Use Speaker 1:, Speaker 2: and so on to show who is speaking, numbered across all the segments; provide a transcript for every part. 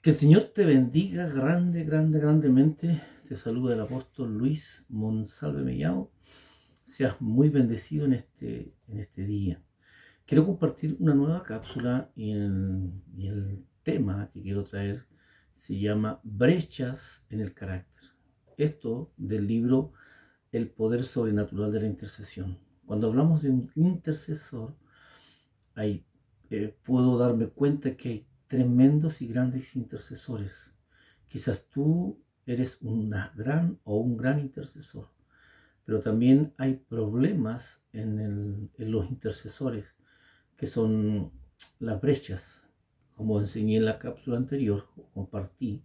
Speaker 1: Que el Señor te bendiga grandemente. Te saluda el apóstol Luis Monsalve Mellao. Seas muy bendecido en este día. Quiero compartir una nueva cápsula y el tema que quiero traer se llama Brechas en el carácter. Esto del libro El poder sobrenatural de la intercesión. Cuando hablamos de un intercesor, hay, puedo darme cuenta que hay tremendos y grandes intercesores. Quizás tú eres un gran intercesor, pero también hay problemas en los intercesores, que son las brechas, como enseñé en la cápsula anterior, o compartí,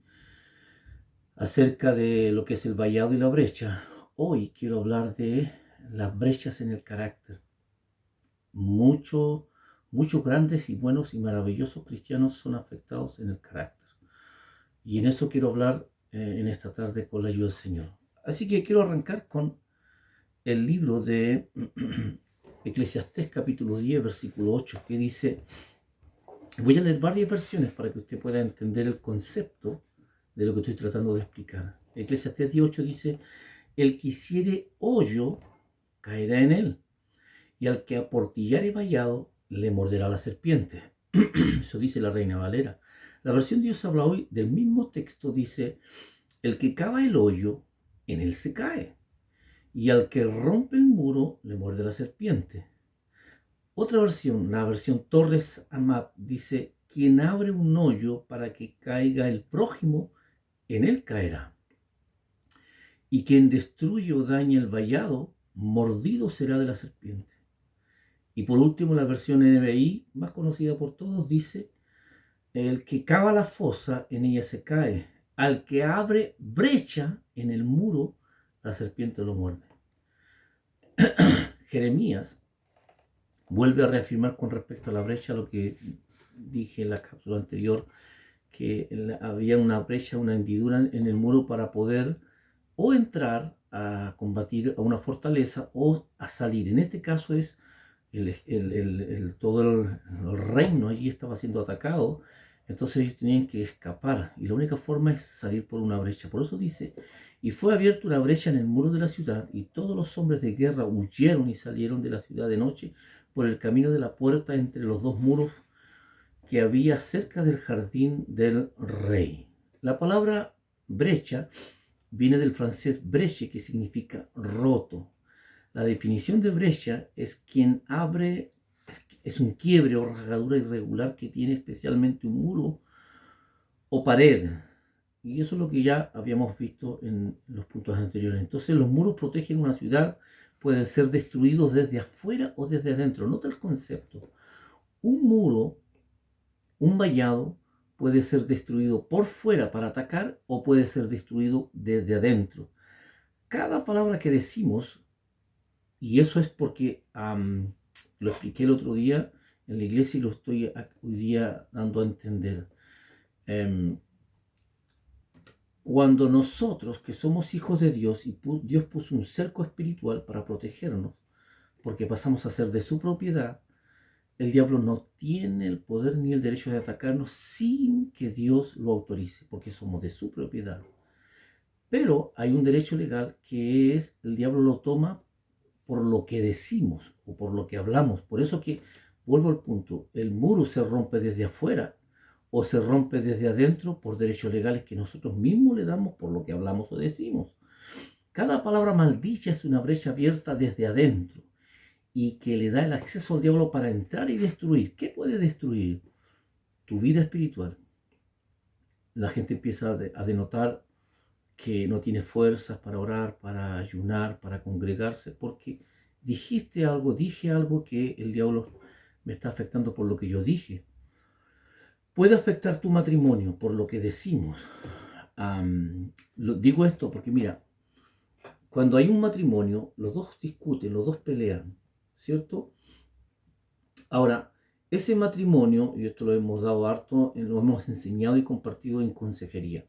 Speaker 1: acerca de lo que es el vallado y la brecha. Hoy quiero hablar de las brechas en el carácter. Mucho, Muchos grandes y buenos y maravillosos cristianos son afectados en el carácter. Y en eso quiero hablar en esta tarde con la ayuda del Señor. Así que quiero arrancar con el libro de Eclesiastés capítulo 10, versículo 8, que dice, voy a leer varias versiones para que usted pueda entender el concepto de lo que estoy tratando de explicar. Eclesiastés 18 dice, el que hiciere hoyo caerá en él, y al que aportillare vallado le morderá la serpiente. Eso dice la Reina Valera. La versión Dios habla hoy del mismo texto dice, el que cava el hoyo, en él se cae, y al que rompe el muro le muerde la serpiente. Otra versión, la versión Torres Amat, dice, quien abre un hoyo para que caiga el prójimo, en él caerá. Y quien destruye o daña el vallado, mordido será de la serpiente. Y por último, la versión NBI, más conocida por todos, dice, el que cava la fosa, en ella se cae. Al que abre brecha en el muro, la serpiente lo muerde. Jeremías vuelve a reafirmar con respecto a la brecha lo que dije en la cápsula anterior, que había una brecha, una hendidura en el muro para poder o entrar a combatir a una fortaleza o a salir. En este caso es todo el reino allí estaba siendo atacado, entonces ellos tenían que escapar y la única forma es salir por una brecha. Por eso dice, y fue abierta una brecha en el muro de la ciudad y todos los hombres de guerra huyeron y salieron de la ciudad de noche por el camino de la puerta entre los dos muros que había cerca del jardín del rey. La palabra brecha viene del francés breche, que significa roto. La definición de brecha es quien abre, es un quiebre o rasgadura irregular que tiene especialmente un muro o pared. Y eso es lo que ya habíamos visto en los puntos anteriores. Entonces los muros protegen una ciudad, pueden ser destruidos desde afuera o desde adentro. Nota el concepto. Un muro, un vallado, puede ser destruido por fuera para atacar o puede ser destruido desde adentro. Cada palabra que decimos, y eso es porque lo expliqué el otro día en la iglesia y lo estoy hoy día dando a entender. Cuando nosotros, que somos hijos de Dios, y Dios puso un cerco espiritual para protegernos, porque pasamos a ser de su propiedad, el diablo no tiene el poder ni el derecho de atacarnos sin que Dios lo autorice, porque somos de su propiedad. Pero hay un derecho legal que es, el diablo lo toma por lo que decimos o por lo que hablamos. Por eso que, vuelvo al punto, el muro se rompe desde afuera o se rompe desde adentro por derechos legales que nosotros mismos le damos por lo que hablamos o decimos. Cada palabra maldicha es una brecha abierta desde adentro y que le da el acceso al diablo para entrar y destruir. ¿Qué puede destruir? Tu vida espiritual. La gente empieza a denotar que no tiene fuerzas para orar, para ayunar, para congregarse, porque dije algo que el diablo me está afectando por lo que yo dije. Puede afectar tu matrimonio por lo que decimos. Digo esto porque mira, cuando hay un matrimonio, los dos discuten, los dos pelean, ¿cierto? Ahora, ese matrimonio, y esto lo hemos dado harto, lo hemos enseñado y compartido en consejería.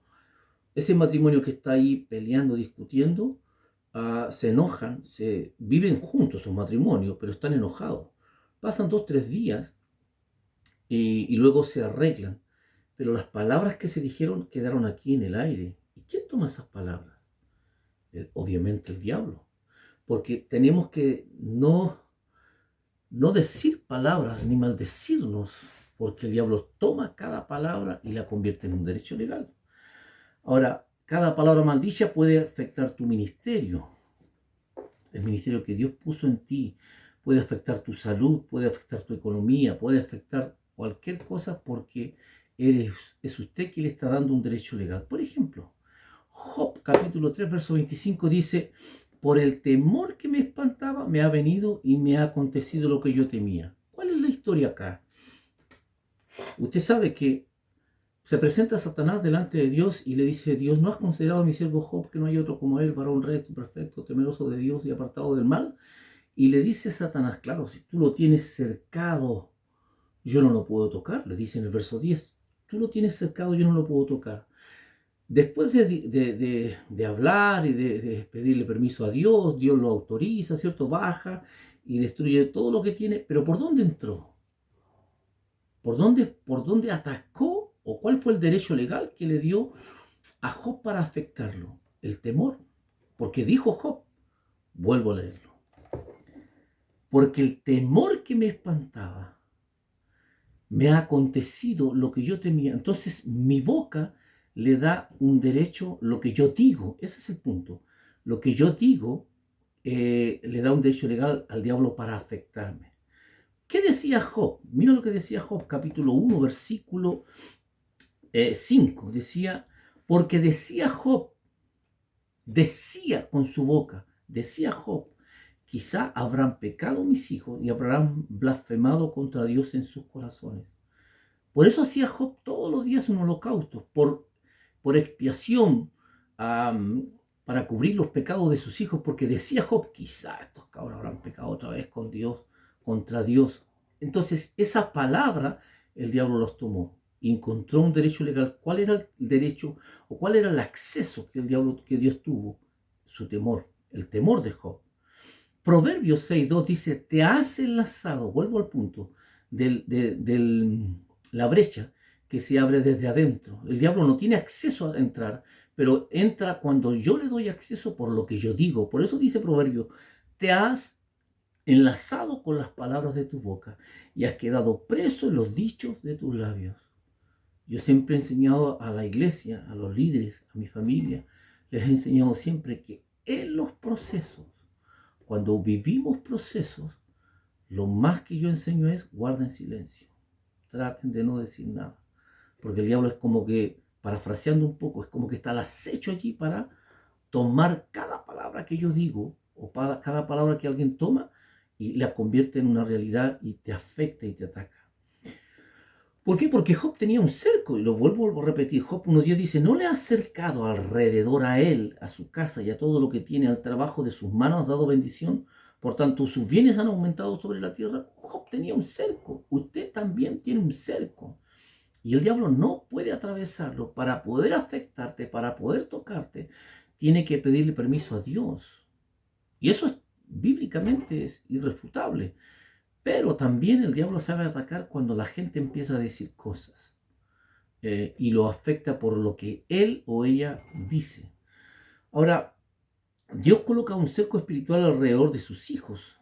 Speaker 1: Ese matrimonio que está ahí peleando, discutiendo, se enojan, se viven juntos sus matrimonios, pero están enojados. Pasan 2, 3 días y luego se arreglan. pero las palabras que se dijeron quedaron aquí en el aire. ¿Y quién toma esas palabras? Obviamente el diablo, porque tenemos que no decir palabras ni maldecirnos, porque el diablo toma cada palabra y la convierte en un derecho legal. Ahora, cada palabra maldicha puede afectar tu ministerio, el ministerio que Dios puso en ti, puede afectar tu salud, puede afectar tu economía, puede afectar cualquier cosa porque es usted quien le está dando un derecho legal. Por ejemplo, Job capítulo 3, verso 25 dice, por el temor que me espantaba me ha venido y me ha acontecido lo que yo temía. ¿Cuál es la historia acá? Usted sabe que se presenta Satanás delante de Dios y le dice, Dios, ¿no has considerado a mi siervo Job que no hay otro como él, varón recto, perfecto, temeroso de Dios y apartado del mal? Y le dice Satanás, claro, si tú lo tienes cercado, yo no lo puedo tocar, le dice en el verso 10, tú lo tienes cercado, yo no lo puedo tocar. Después de hablar y de pedirle permiso a Dios, Dios lo autoriza, ¿cierto? Baja y destruye todo lo que tiene, pero ¿por dónde entró? ¿Por dónde atacó? ¿O cuál fue el derecho legal que le dio a Job para afectarlo? El temor. Porque dijo Job, vuelvo a leerlo, porque el temor que me espantaba, me ha acontecido lo que yo temía. Entonces mi boca le da un derecho, lo que yo digo, ese es el punto. Lo que yo digo le da un derecho legal al diablo para afectarme. ¿Qué decía Job? Mira lo que decía Job, capítulo 1, versículo 5. Decía, porque decía Job, decía con su boca, decía Job, quizá habrán pecado mis hijos y habrán blasfemado contra Dios en sus corazones. Por eso hacía Job todos los días un holocausto, por expiación, para cubrir los pecados de sus hijos, porque decía Job, quizá estos cabros habrán pecado otra vez con Dios, contra Dios. Entonces, esa palabra, el diablo los tomó y encontró un derecho legal. ¿Cuál era el derecho o cuál era el acceso que Dios tuvo? Su temor, el temor de Job. Proverbios 6:2 dice, te has enlazado, vuelvo al punto, la brecha que se abre desde adentro. El diablo no tiene acceso a entrar, pero entra cuando yo le doy acceso por lo que yo digo. Por eso dice Proverbio, te has enlazado con las palabras de tu boca y has quedado preso en los dichos de tus labios. Yo siempre he enseñado a la iglesia, a los líderes, a mi familia, les he enseñado siempre que en los procesos, cuando vivimos procesos, lo más que yo enseño es guarden silencio. Traten de no decir nada. Porque el diablo es como que, parafraseando un poco, es como que está al acecho allí para tomar cada palabra que yo digo o cada palabra que alguien toma y la convierte en una realidad y te afecta y te ataca. ¿Por qué? Porque Job tenía un cerco, y lo vuelvo a repetir. Job 1:10 dice, no le has cercado alrededor a él, a su casa y a todo lo que tiene, al trabajo de sus manos has dado bendición, por tanto sus bienes han aumentado sobre la tierra. Job tenía un cerco, usted también tiene un cerco. Y el diablo no puede atravesarlo. Para poder afectarte, para poder tocarte, tiene que pedirle permiso a Dios. Y eso bíblicamente es irrefutable. Pero también el diablo sabe atacar cuando la gente empieza a decir cosas y lo afecta por lo que él o ella dice. Ahora, Dios coloca un cerco espiritual alrededor de sus hijos.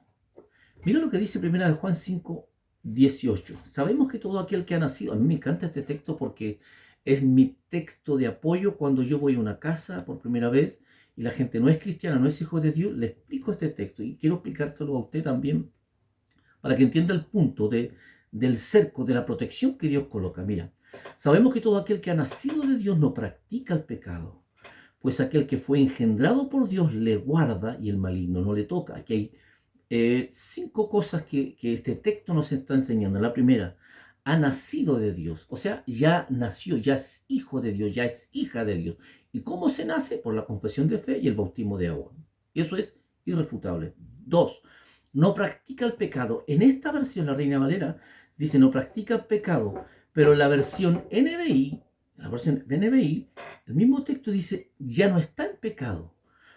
Speaker 1: Mira lo que dice 1 Juan 5:18. Sabemos que todo aquel que ha nacido, a mí me encanta este texto porque es mi texto de apoyo cuando yo voy a una casa por primera vez y la gente no es cristiana, no es hijo de Dios, le explico este texto y quiero explicárselo a usted también para que entienda el punto del cerco, de la protección que Dios coloca. Mira, sabemos que todo aquel que ha nacido de Dios no practica el pecado, pues aquel que fue engendrado por Dios le guarda y el maligno no le toca. Aquí hay 5 cosas que este texto nos está enseñando. La primera, ha nacido de Dios, o sea, ya nació, ya es hijo de Dios, ya es hija de Dios. ¿Y cómo se nace? Por la confesión de fe y el bautismo de agua. Y eso es irrefutable. 2, no practica el pecado. En esta versión, la Reina Valera dice no practica el pecado, pero en la versión NBI, el mismo texto dice ya no está en pecado.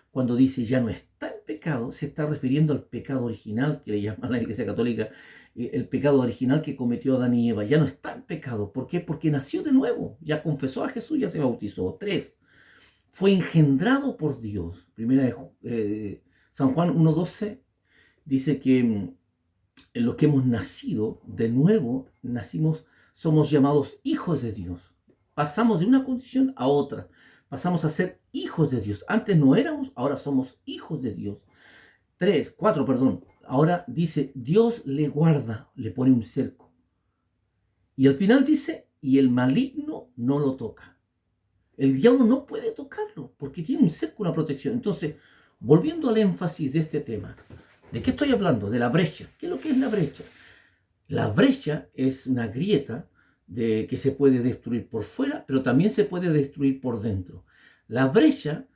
Speaker 1: Cuando dice ya no está en pecado, se está refiriendo al pecado original que le llama la Iglesia Católica el pecado original que cometió Adán y Eva. Ya no está en pecado. ¿Por qué? Porque nació de nuevo. Ya confesó a Jesús, ya se bautizó. 3, fue engendrado por Dios. Primera de San Juan 1:12 dice que en los que hemos nacido de nuevo, somos llamados hijos de Dios. Pasamos de una condición a otra. Pasamos a ser hijos de Dios. Antes no éramos, ahora somos hijos de Dios. 4, perdón. Ahora dice, Dios le guarda, le pone un cerco. Y al final dice, y el maligno no lo toca. El diablo no puede tocarlo porque tiene un cerco, una protección. Entonces, volviendo al énfasis de este tema, ¿de qué estoy hablando? De la brecha. ¿Qué es lo que es la brecha? La brecha es una grieta que se puede destruir por fuera, pero también se puede destruir por dentro. La brecha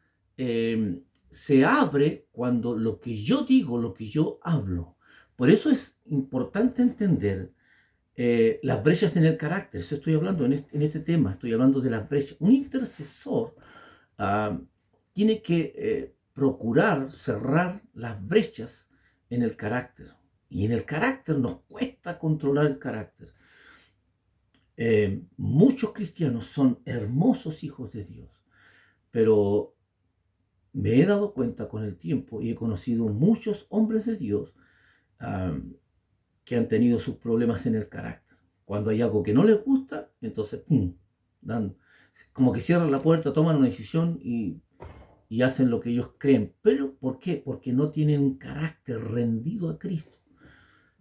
Speaker 1: se abre cuando lo que yo digo, lo que yo hablo. Por eso es importante entender las brechas en el carácter. Eso estoy hablando en este tema, estoy hablando de las brechas. Un intercesor tiene que procurar cerrar las brechas en el carácter. Y en el carácter nos cuesta controlar el carácter. Muchos cristianos son hermosos hijos de Dios, pero me he dado cuenta con el tiempo y he conocido muchos hombres de Dios que han tenido sus problemas en el carácter. Cuando hay algo que no les gusta, entonces como que cierran la puerta, toman una decisión y hacen lo que ellos creen. ¿Pero por qué? Porque no tienen un carácter rendido a Cristo.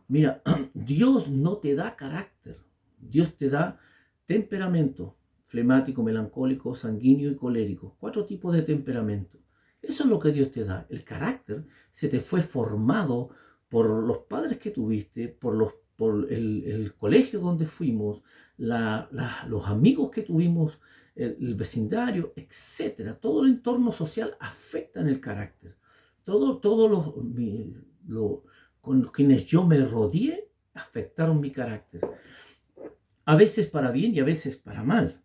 Speaker 1: Mira, Dios no te da carácter, Dios te da temperamento, flemático, melancólico, sanguíneo y colérico. 4 tipos de temperamento. Eso es lo que Dios te da. El carácter se te fue formado por los padres que tuviste, por el colegio donde fuimos, los amigos que tuvimos, el vecindario, etc. Todo el entorno social afecta en el carácter. Todos con quienes yo me rodeé afectaron mi carácter. A veces para bien y a veces para mal.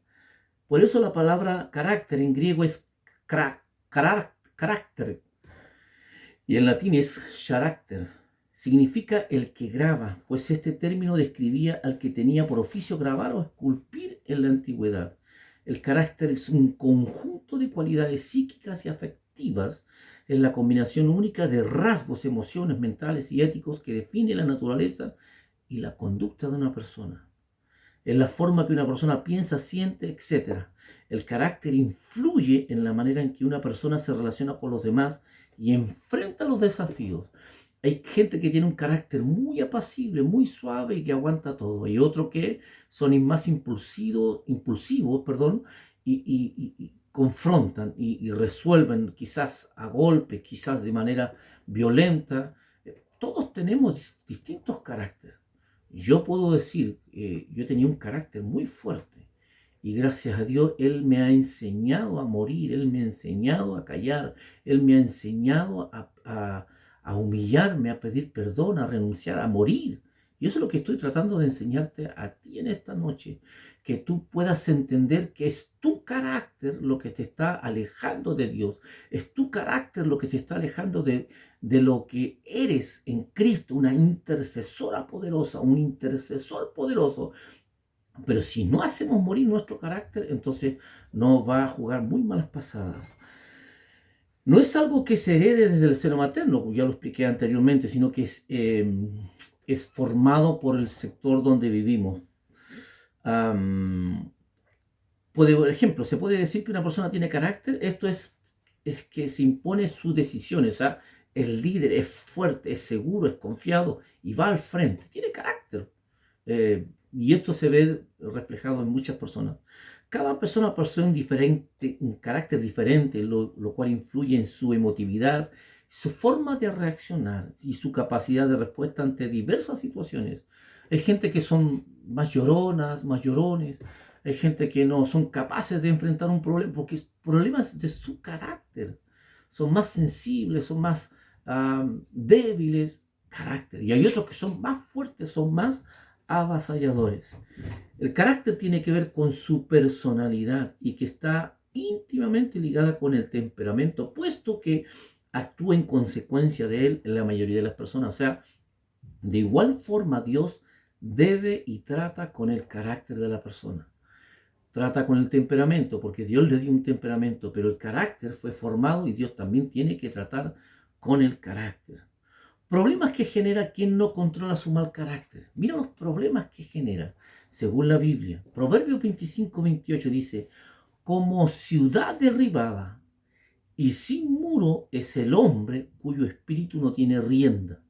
Speaker 1: Por eso la palabra carácter en griego es carácter y en latín es charácter. Significa el que graba, pues este término describía al que tenía por oficio grabar o esculpir en la antigüedad. El carácter es un conjunto de cualidades psíquicas y afectivas, es la combinación única de rasgos, emociones, mentales y éticos que define la naturaleza y la conducta de una persona. Es la forma que una persona piensa, siente, etc. El carácter influye en la manera en que una persona se relaciona con los demás y enfrenta los desafíos. Hay gente que tiene un carácter muy apacible, muy suave y que aguanta todo. Hay otros que son más impulsivos, y confrontan y resuelven quizás a golpes, quizás de manera violenta. Todos tenemos distintos caracteres. Yo puedo decir, yo tenía un carácter muy fuerte y gracias a Dios Él me ha enseñado a morir, Él me ha enseñado a callar, Él me ha enseñado a humillarme, a pedir perdón, a renunciar, a morir. Y eso es lo que estoy tratando de enseñarte a ti en esta noche, que tú puedas entender que es tu carácter lo que te está alejando de Dios, es tu carácter lo que te está alejando de lo que eres en Cristo, una intercesora poderosa, un intercesor poderoso. Pero si no hacemos morir nuestro carácter, entonces nos va a jugar muy malas pasadas. No es algo que se herede desde el seno materno, ya lo expliqué anteriormente, sino que es formado por el sector donde vivimos. Por ejemplo, se puede decir que una persona tiene carácter, esto es que se impone sus decisiones, el líder es fuerte, es seguro, es confiado y va al frente, tiene carácter. Y esto se ve reflejado en muchas personas. Cada persona posee un carácter diferente, lo cual influye en su emotividad, su forma de reaccionar y su capacidad de respuesta ante diversas situaciones. Hay gente que son más lloronas, más llorones. Hay gente que no son capaces de enfrentar un problema porque es problemas de su carácter. Son más sensibles, son más débiles, carácter. Y hay otros que son más fuertes, son más avasalladores. El carácter tiene que ver con su personalidad y que está íntimamente ligada con el temperamento, puesto que actúa en consecuencia de él en la mayoría de las personas. O sea, De igual forma, Dios debe y trata con el carácter de la persona. Trata con el temperamento, porque Dios le dio un temperamento, pero el carácter fue formado y Dios también tiene que tratar con el carácter. Problemas que genera quien no controla su mal carácter. Mira los problemas que genera, según la Biblia. Proverbios 25-28 dice, como ciudad derribada y sin muro es el hombre cuyo espíritu no tiene rienda.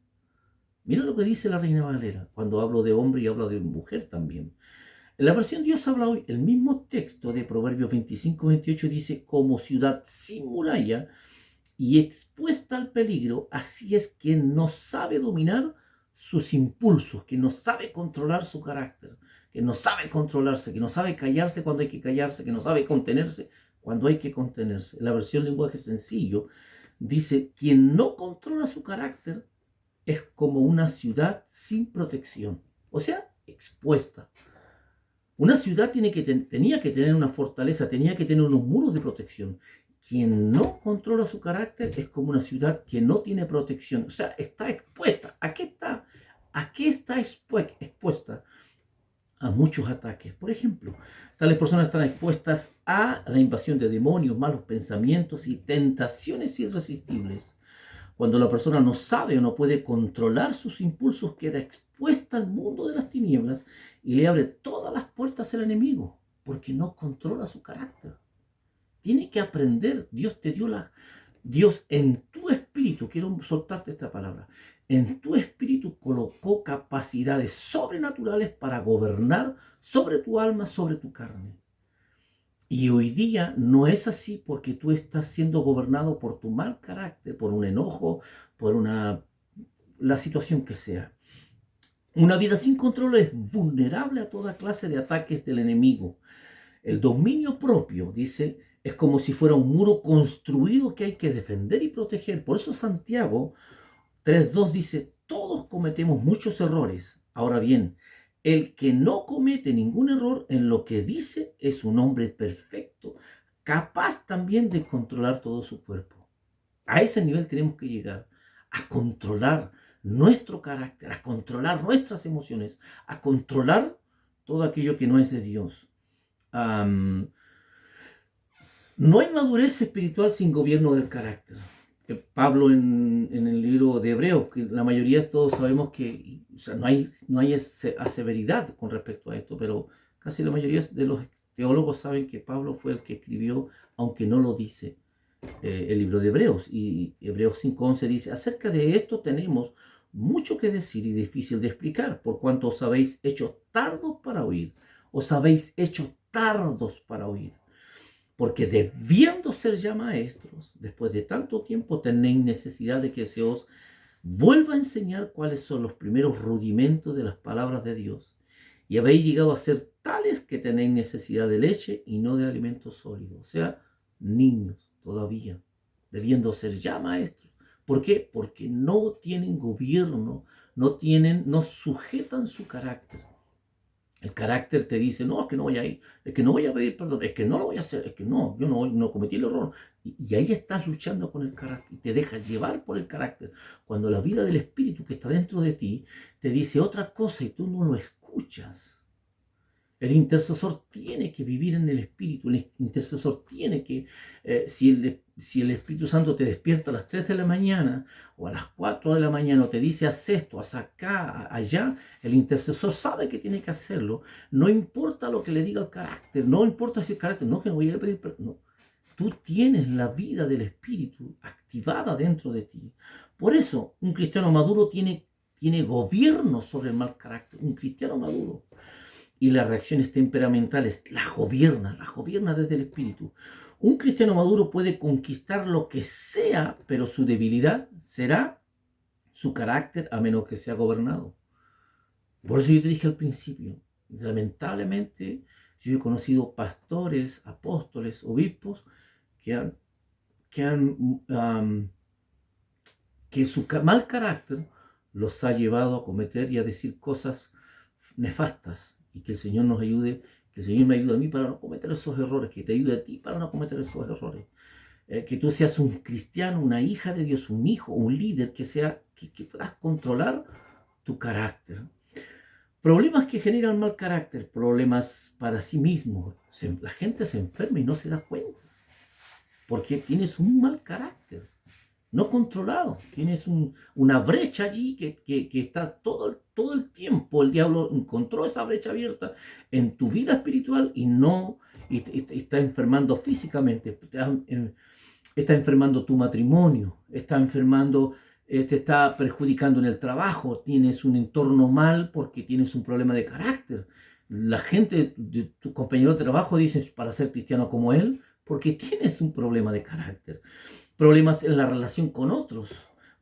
Speaker 1: Mira lo que dice la Reina Valera, cuando hablo de hombre y hablo de mujer también. En la versión Dios habla hoy, el mismo texto de Proverbios 25-28 dice, como ciudad sin muralla y expuesta al peligro, así es quien no sabe dominar sus impulsos, que no sabe controlar su carácter, que no sabe controlarse, que no sabe callarse cuando hay que callarse, que no sabe contenerse cuando hay que contenerse. La versión lenguaje sencillo dice, quien no controla su carácter es como una ciudad sin protección, o sea, expuesta. Una ciudad tenía que tener una fortaleza, tenía que tener unos muros de protección. Quien no controla su carácter es como una ciudad que no tiene protección. O sea, está expuesta. ¿A qué está? ¿A qué está expuesta? A muchos ataques. Por ejemplo, tales personas están expuestas a la invasión de demonios, malos pensamientos y tentaciones irresistibles. Cuando la persona no sabe o no puede controlar sus impulsos, queda expuesta al mundo de las tinieblas y le abre todas las puertas al enemigo, porque no controla su carácter. Tiene que aprender. Dios en tu espíritu, quiero soltarte esta palabra, en tu espíritu colocó capacidades sobrenaturales para gobernar sobre tu alma, sobre tu carne. Y hoy día no es así porque tú estás siendo gobernado por tu mal carácter, por un enojo, por la situación que sea. Una vida sin control es vulnerable a toda clase de ataques del enemigo. El dominio propio, dice, es como si fuera un muro construido que hay que defender y proteger. Por eso Santiago 3.2 dice, todos cometemos muchos errores. Ahora bien, el que no comete ningún error en lo que dice es un hombre perfecto, capaz también de controlar todo su cuerpo. A ese nivel tenemos que llegar, a controlar nuestro carácter, a controlar nuestras emociones, a controlar todo aquello que no es de Dios. No hay madurez espiritual sin gobierno del carácter. Pablo en el libro de Hebreos, que la mayoría todos sabemos que o sea, no hay aseveridad con respecto a esto, pero casi la mayoría de los teólogos saben que Pablo fue el que escribió, aunque no lo dice, el libro de Hebreos. Y Hebreos 5:11 dice, acerca de esto tenemos mucho que decir y difícil de explicar, por cuanto os habéis hecho tardos para oír, os habéis hecho tardos para oír. Porque debiendo ser ya maestros, después de tanto tiempo tenéis necesidad de que se os vuelva a enseñar cuáles son los primeros rudimentos de las palabras de Dios. Y habéis llegado a ser tales que tenéis necesidad de leche y no de alimento sólido. O sea, niños todavía, debiendo ser ya maestros. ¿Por qué? Porque no tienen gobierno, no sujetan su carácter. El carácter te dice, no, es que no voy a ir, es que no voy a pedir perdón, es que no lo voy a hacer, es que no, yo no cometí el error. Y ahí estás luchando con el carácter y te dejas llevar por el carácter. Cuando la vida del espíritu que está dentro de ti te dice otra cosa y tú no lo escuchas. El intercesor tiene que vivir en el Espíritu, el intercesor tiene que, si el Espíritu Santo te despierta a las 3 de la mañana o a las 4 de la mañana o te dice haz esto, haz acá, allá, el intercesor sabe que tiene que hacerlo, no importa lo que le diga el carácter, no importa si el carácter, no que no voy a pedir perdón, no. Tú tienes la vida del Espíritu activada dentro de ti. Por eso un cristiano maduro tiene gobierno sobre el mal carácter, un cristiano maduro. Y las reacciones temperamentales las gobierna desde el espíritu. Un cristiano maduro puede conquistar lo que sea, pero su debilidad será su carácter a menos que sea gobernado. Por eso yo te dije al principio, lamentablemente yo he conocido pastores, apóstoles, obispos que su mal carácter los ha llevado a cometer y a decir cosas nefastas. Y que el Señor nos ayude, que el Señor me ayude a mí para no cometer esos errores, que te ayude a ti para no cometer esos errores. Que tú seas un cristiano, una hija de Dios, un hijo, un líder, que puedas controlar tu carácter. Problemas que generan mal carácter, problemas para sí mismo. La gente se enferma y no se da cuenta, porque tienes un mal carácter, no controlado. Tienes una brecha allí que está todo el tiempo. El diablo encontró esa brecha abierta en tu vida espiritual y te está enfermando físicamente. Está enfermando tu matrimonio, está enfermando, te está perjudicando en el trabajo, tienes un entorno mal porque tienes un problema de carácter. La gente de tu compañero de trabajo dice para ser cristiano como él, porque tienes un problema de carácter. Problemas en la relación con otros,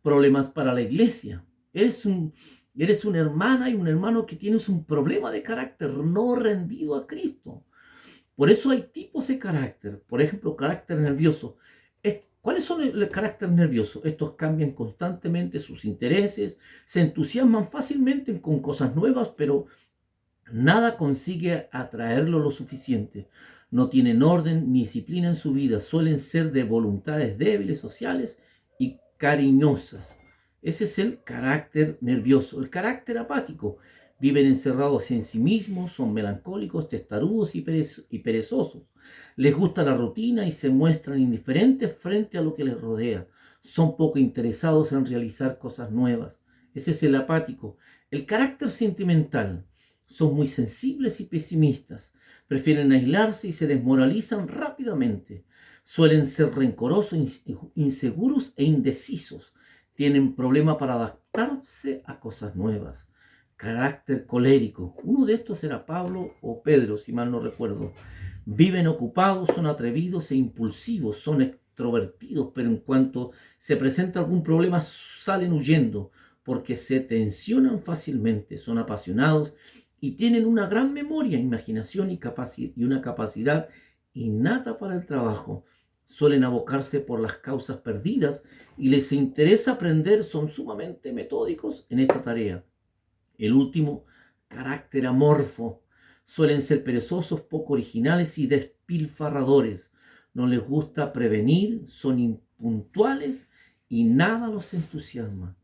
Speaker 1: problemas para la iglesia. Eres una hermana y un hermano que tienes un problema de carácter no rendido a Cristo. Por eso hay tipos de carácter. Por ejemplo, carácter nervioso. ¿Cuáles son el carácter nervioso? Estos cambian constantemente sus intereses, se entusiasman fácilmente con cosas nuevas, pero nada consigue atraerlo lo suficiente. No tienen orden ni disciplina en su vida. Suelen ser de voluntades débiles, sociales y cariñosas. Ese es el carácter nervioso. El carácter apático. Viven encerrados en sí mismos, son melancólicos, testarudos y perezosos. Les gusta la rutina y se muestran indiferentes frente a lo que les rodea. Son poco interesados en realizar cosas nuevas. Ese es el apático. El carácter sentimental. Son muy sensibles y pesimistas. Prefieren aislarse y se desmoralizan rápidamente. Suelen ser rencorosos, inseguros e indecisos. Tienen problema para adaptarse a cosas nuevas. Carácter colérico. Uno de estos era Pablo o Pedro, si mal no recuerdo. Viven ocupados, son atrevidos e impulsivos, son extrovertidos, pero en cuanto se presenta algún problema salen huyendo porque se tensionan fácilmente, son apasionados y tienen una gran memoria, imaginación y una capacidad innata para el trabajo. Suelen abocarse por las causas perdidas y les interesa aprender, son sumamente metódicos en esta tarea. El último, carácter amorfo. Suelen ser perezosos, poco originales y despilfarradores. No les gusta prevenir, son impuntuales y nada los entusiasma.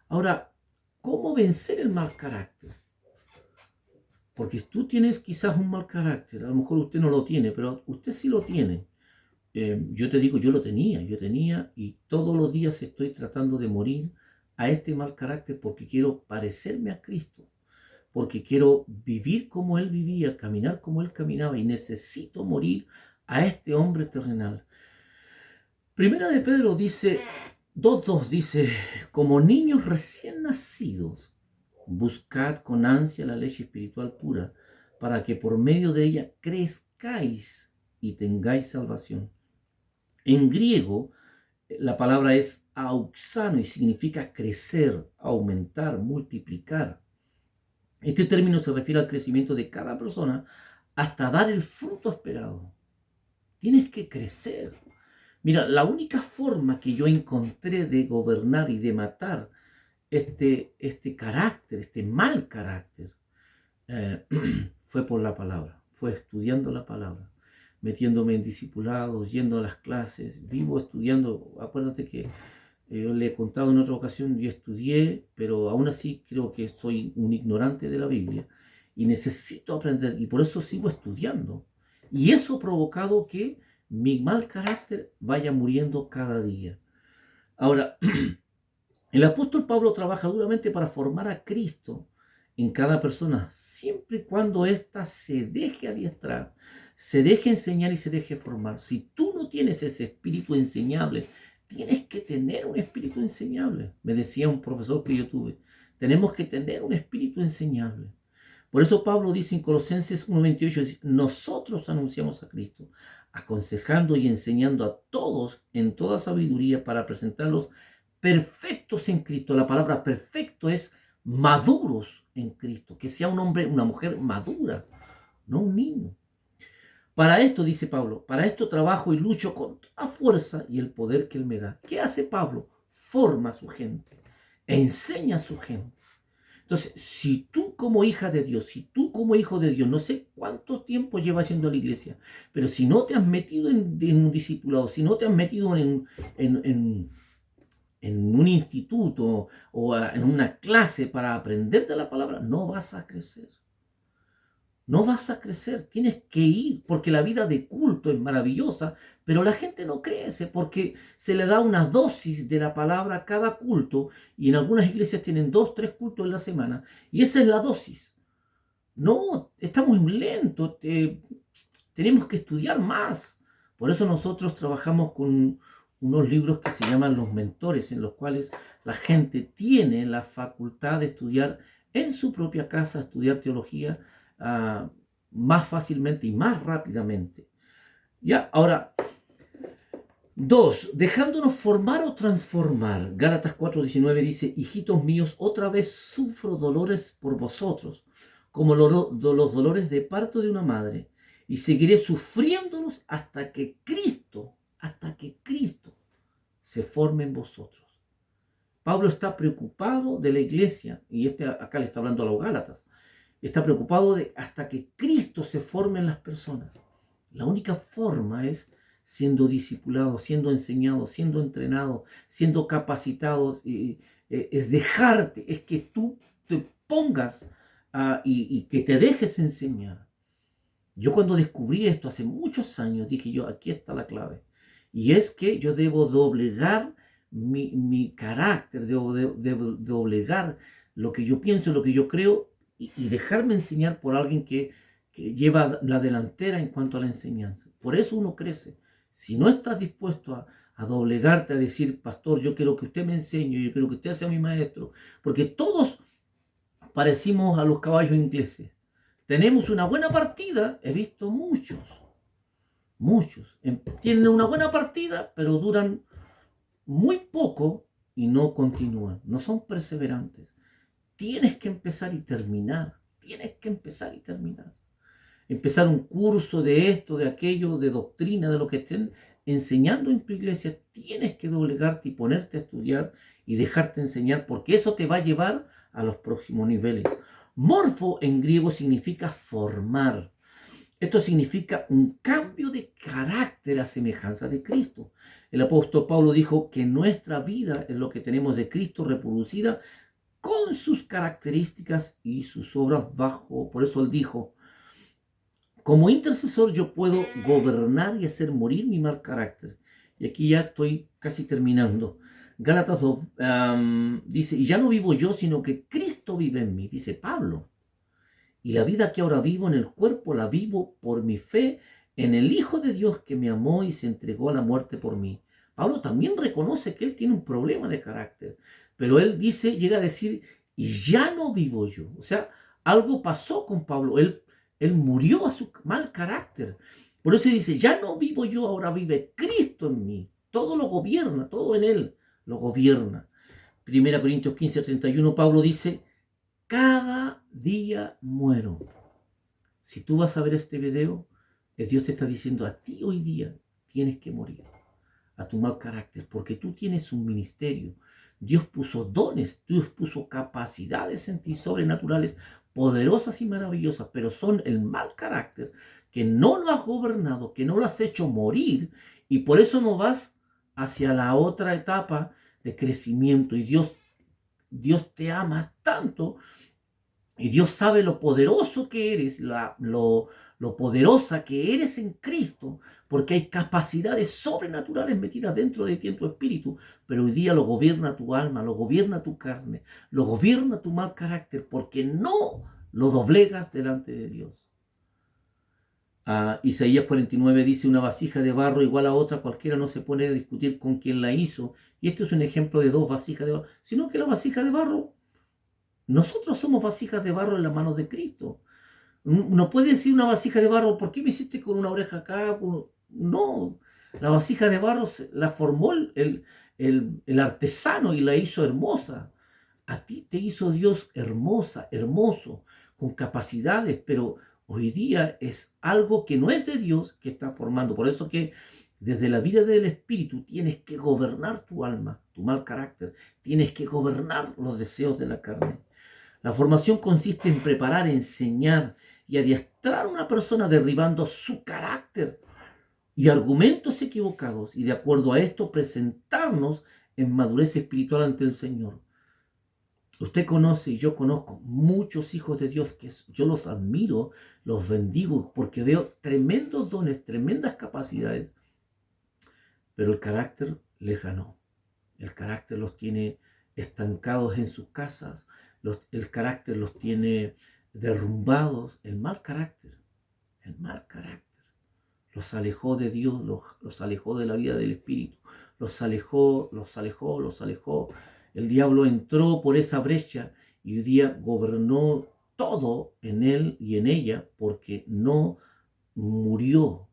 Speaker 1: Ahora, ¿cómo vencer el mal carácter? Porque tú tienes quizás un mal carácter, a lo mejor usted no lo tiene, pero usted sí lo tiene. Yo te digo, yo tenía y todos los días estoy tratando de morir a este mal carácter porque quiero parecerme a Cristo, porque quiero vivir como Él vivía, caminar como Él caminaba y necesito morir a este hombre terrenal. Primera de Pedro dice, 2:2 dice, como niños recién nacidos, buscad con ansia la leche espiritual pura, para que por medio de ella crezcáis y tengáis salvación. En griego, la palabra es auxano y significa crecer, aumentar, multiplicar. Este término se refiere al crecimiento de cada persona hasta dar el fruto esperado. Tienes que crecer. Mira, la única forma que yo encontré de gobernar y de matar este carácter, este mal carácter, fue por la palabra, fue estudiando la palabra, metiéndome en discipulados, yendo a las clases, vivo estudiando. Acuérdate que yo le he contado en otra ocasión, yo estudié, pero aún así creo que soy un ignorante de la Biblia y necesito aprender y por eso sigo estudiando. Y eso ha provocado que mi mal carácter vaya muriendo cada día. Ahora, el apóstol Pablo trabaja duramente para formar a Cristo en cada persona, siempre y cuando ésta se deje adiestrar, se deje enseñar y se deje formar. Si tú no tienes ese espíritu enseñable, tienes que tener un espíritu enseñable. Me decía un profesor que yo tuve, tenemos que tener un espíritu enseñable. Por eso Pablo dice en Colosenses 1:28, nosotros anunciamos a Cristo, aconsejando y enseñando a todos en toda sabiduría para presentarlos perfectos en Cristo. La palabra perfecto es maduros en Cristo, que sea un hombre, una mujer madura, no un niño. Para esto, dice Pablo, para esto trabajo y lucho con toda fuerza y el poder que Él me da. ¿Qué hace Pablo? Forma a su gente, enseña a su gente. Entonces, si tú como hija de Dios, si tú como hijo de Dios, no sé cuánto tiempo llevas yendo a la iglesia, pero si no te has metido en un discipulado, si no te has metido en en un instituto o en una clase para aprender de la palabra, no vas a crecer. No vas a crecer, tienes que ir, porque la vida de culto es maravillosa, pero la gente no crece porque se le da una dosis de la palabra a cada culto y en algunas iglesias tienen 2, 3 cultos en la semana y esa es la dosis. No, estamos lentos, tenemos que estudiar más. Por eso nosotros trabajamos con unos libros que se llaman Los Mentores, en los cuales la gente tiene la facultad de estudiar en su propia casa, estudiar teología más fácilmente y más rápidamente. Ya, ahora, dos, dejándonos formar o transformar. Gálatas 4:19 dice, hijitos míos, otra vez sufro dolores por vosotros, como los dolores de parto de una madre, y seguiré sufriéndolos hasta que Cristo se forme en vosotros. Pablo está preocupado de la iglesia, y acá le está hablando a los Gálatas, está preocupado de hasta que Cristo se forme en las personas. La única forma es siendo discipulado, siendo enseñado, siendo entrenado, siendo capacitado, es dejarte, es que tú te pongas y que te dejes enseñar. Yo cuando descubrí esto hace muchos años, dije yo, aquí está la clave. Y es que yo debo doblegar mi carácter, debo doblegar lo que yo pienso, lo que yo creo y dejarme enseñar por alguien que lleva la delantera en cuanto a la enseñanza. Por eso uno crece. Si no estás dispuesto a doblegarte, a decir, pastor, yo quiero que usted me enseñe, yo quiero que usted sea mi maestro, porque todos parecimos a los caballos ingleses. Tenemos una buena partida, he visto muchos, tienen una buena partida, pero duran muy poco y no continúan, no son perseverantes. Tienes que empezar y terminar, tienes que empezar y terminar. Empezar un curso de esto, de aquello, de doctrina, de lo que estén enseñando en tu iglesia, tienes que doblegarte y ponerte a estudiar y dejarte enseñar, porque eso te va a llevar a los próximos niveles. Morfo en griego significa formar. Esto significa un cambio de carácter a semejanza de Cristo. El apóstol Pablo dijo que nuestra vida es lo que tenemos de Cristo reproducida con sus características y sus obras bajo. Por eso él dijo, como intercesor yo puedo gobernar y hacer morir mi mal carácter. Y aquí ya estoy casi terminando. Gálatas 2 dice, y ya no vivo yo, sino que Cristo vive en mí, dice Pablo. Y la vida que ahora vivo en el cuerpo la vivo por mi fe en el Hijo de Dios que me amó y se entregó a la muerte por mí. Pablo también reconoce que él tiene un problema de carácter, pero él dice, llega a decir, y ya no vivo yo. O sea, algo pasó con Pablo, él murió a su mal carácter. Por eso dice, ya no vivo yo, ahora vive Cristo en mí. Todo lo gobierna, todo en él lo gobierna. 1 Corintios 15:31, Pablo dice, cada día muero. Si tú vas a ver este video, Dios te está diciendo a ti hoy día, tienes que morir a tu mal carácter, porque tú tienes un ministerio. Dios puso dones, Dios puso capacidades en ti sobrenaturales, poderosas y maravillosas, pero son el mal carácter que no lo has gobernado, que no lo has hecho morir, y por eso no vas hacia la otra etapa de crecimiento. Y Dios te ama tanto y Dios sabe lo poderoso que eres, lo poderosa que eres en Cristo, porque hay capacidades sobrenaturales metidas dentro de ti en tu espíritu, pero hoy día lo gobierna tu alma, lo gobierna tu carne, lo gobierna tu mal carácter, porque no lo doblegas delante de Dios. Isaías 49 dice, una vasija de barro igual a otra, cualquiera no se pone a discutir con quien la hizo. Y esto es un ejemplo de dos vasijas de barro, sino que la vasija de barro, nosotros somos vasijas de barro en las manos de Cristo. No puede decir una vasija de barro, ¿por qué me hiciste con una oreja acá? No, la vasija de barro la formó el artesano y la hizo hermosa. A ti te hizo Dios hermosa, hermoso, con capacidades, pero hoy día es algo que no es de Dios que está formando. Por eso que desde la vida del Espíritu tienes que gobernar tu alma, tu mal carácter, tienes que gobernar los deseos de la carne. La formación consiste en preparar, enseñar y adiestrar a una persona derribando su carácter y argumentos equivocados y de acuerdo a esto presentarnos en madurez espiritual ante el Señor. Usted conoce y yo conozco muchos hijos de Dios que yo los admiro, los bendigo porque veo tremendos dones, tremendas capacidades, pero el carácter les ganó. El carácter los tiene estancados en sus casas, el carácter los tiene derrumbados, el mal carácter los alejó de Dios, los alejó de la vida del Espíritu, los alejó. El diablo entró por esa brecha y hoy día gobernó todo en él y en ella porque no murió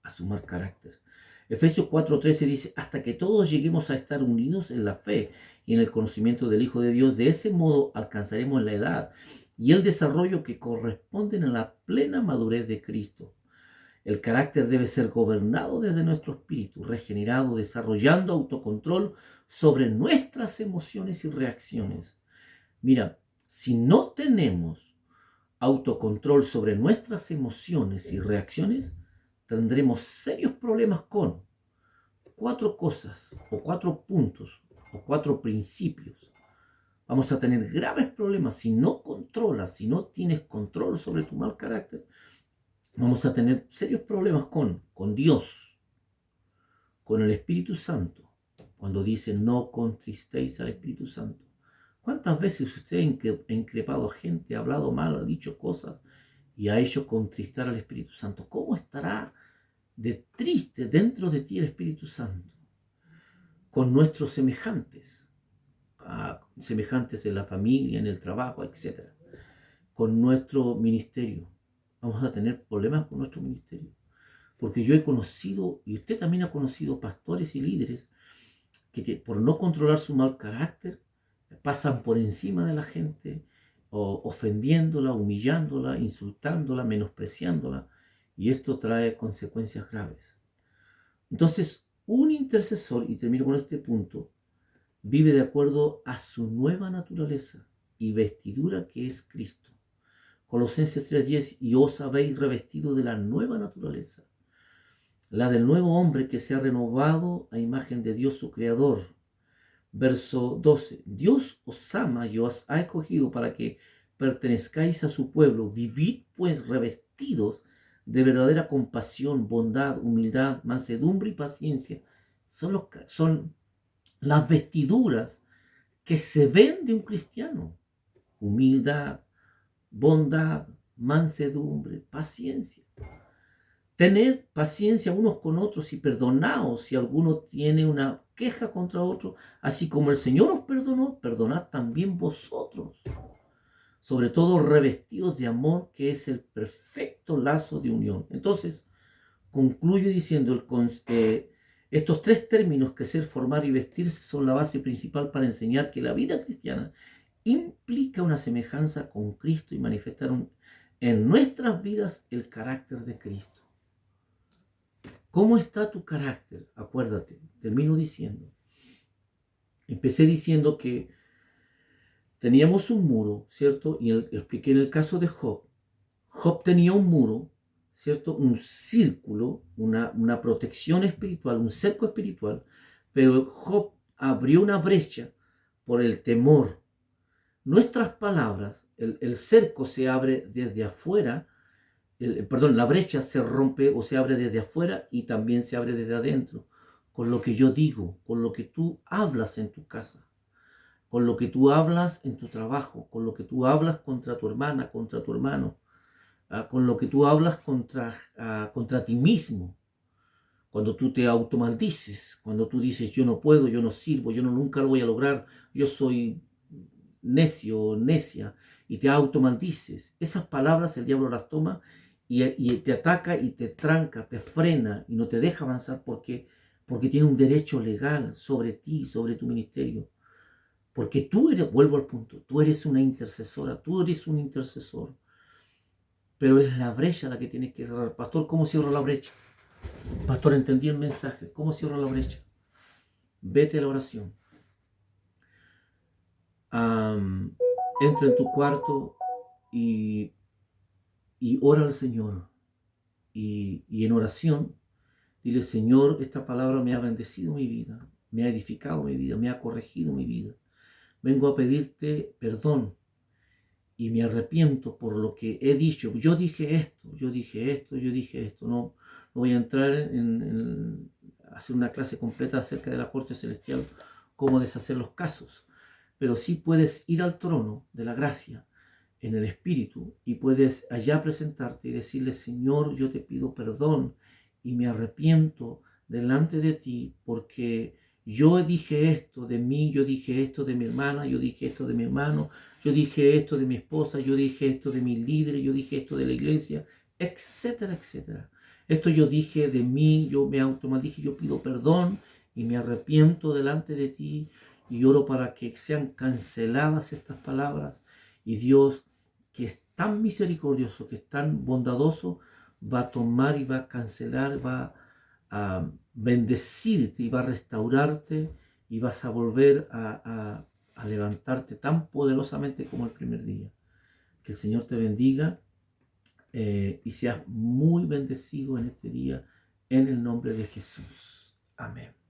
Speaker 1: a su mal carácter. Efesios 4:13 dice, hasta que todos lleguemos a estar unidos en la fe y en el conocimiento del Hijo de Dios, de ese modo alcanzaremos la edad y el desarrollo que corresponden a la plena madurez de Cristo. El carácter debe ser gobernado desde nuestro espíritu, regenerado, desarrollando autocontrol sobre nuestras emociones y reacciones. Mira, si no tenemos autocontrol sobre nuestras emociones y reacciones, tendremos serios problemas con 4 cosas o 4 puntos o 4 principios. Vamos a tener graves problemas si no controlas, si no tienes control sobre tu mal carácter. Vamos a tener serios problemas con Dios, con el Espíritu Santo. Cuando dice no contristéis al Espíritu Santo. ¿Cuántas veces usted ha increpado a gente, ha hablado mal, ha dicho cosas y ha hecho contristar al Espíritu Santo? ¿Cómo estará de triste dentro de ti el Espíritu Santo? Con nuestros semejantes, semejantes en la familia, en el trabajo, etc. Con nuestro ministerio. Vamos a tener problemas con nuestro ministerio. Porque yo he conocido, y usted también ha conocido, pastores y líderes que por no controlar su mal carácter, pasan por encima de la gente, ofendiéndola, humillándola, insultándola, menospreciándola, y esto trae consecuencias graves. Entonces, un intercesor, y termino con este punto, vive de acuerdo a su nueva naturaleza y vestidura que es Cristo. Colosenses 3:10, y os habéis revestido de la nueva naturaleza, la del nuevo hombre que se ha renovado a imagen de Dios su Creador. Verso 12, Dios os ama y os ha escogido para que pertenezcáis a su pueblo. Vivid pues revestidos de verdadera compasión, bondad, humildad, mansedumbre y paciencia. Son las vestiduras que se ven de un cristiano. Humildad, bondad, mansedumbre, paciencia. Tened paciencia unos con otros y perdonaos si alguno tiene una queja contra otro, así como el Señor os perdonó, perdonad también vosotros. Sobre todo revestidos de amor, que es el perfecto lazo de unión. Entonces, concluyo diciendo estos 3 términos, crecer, formar y vestirse, son la base principal para enseñar que la vida cristiana implica una semejanza con Cristo y manifestar en nuestras vidas el carácter de Cristo. ¿Cómo está tu carácter? Acuérdate, termino diciendo. Empecé diciendo que teníamos un muro, ¿cierto? Y expliqué en el caso de Job. Job tenía un muro, ¿cierto? Un círculo, una protección espiritual, un cerco espiritual, pero Job abrió una brecha por el temor. Nuestras palabras, el cerco se abre desde afuera, la brecha se rompe o se abre desde afuera y también se abre desde adentro, con lo que yo digo, con lo que tú hablas en tu casa, con lo que tú hablas en tu trabajo, con lo que tú hablas contra tu hermana, contra tu hermano, con lo que tú hablas contra ti mismo, cuando tú te automaldices, cuando tú dices yo no puedo, yo no sirvo, nunca lo voy a lograr, yo soy necio o necia, y te automaldices. Esas palabras el diablo las toma y te ataca y te tranca, te frena y no te deja avanzar porque tiene un derecho legal sobre ti, sobre tu ministerio. Porque tú eres, vuelvo al punto, tú eres una intercesora, tú eres un intercesor. Pero es la brecha la que tienes que cerrar. Pastor, ¿cómo cierro la brecha? Pastor, entendí el mensaje. ¿Cómo cierro la brecha? Vete a la oración. Entra en tu cuarto y ora al Señor. Y en oración, dile, Señor, esta palabra me ha bendecido mi vida. me ha edificado mi vida, me ha corregido mi vida. Vengo a pedirte perdón y me arrepiento por lo que he dicho. Yo dije esto, yo dije esto, yo dije esto. No, no voy a entrar en hacer una clase completa acerca de la corte celestial, cómo deshacer los casos. Pero sí puedes ir al trono de la gracia en el Espíritu y puedes allá presentarte y decirle: Señor, yo te pido perdón y me arrepiento delante de ti porque yo dije esto de mí, yo dije esto de mi hermana, yo dije esto de mi hermano, yo dije esto de mi esposa, yo dije esto de mis líderes, yo dije esto de la iglesia, etcétera, etcétera. Esto yo dije de mí, yo me automaldije, yo pido perdón y me arrepiento delante de ti y oro para que sean canceladas estas palabras y Dios, que es tan misericordioso, que es tan bondadoso, va a tomar y va a cancelar, va a bendecirte y va a restaurarte y vas a volver a levantarte tan poderosamente como el primer día. Que el Señor te bendiga y seas muy bendecido en este día en el nombre de Jesús. Amén.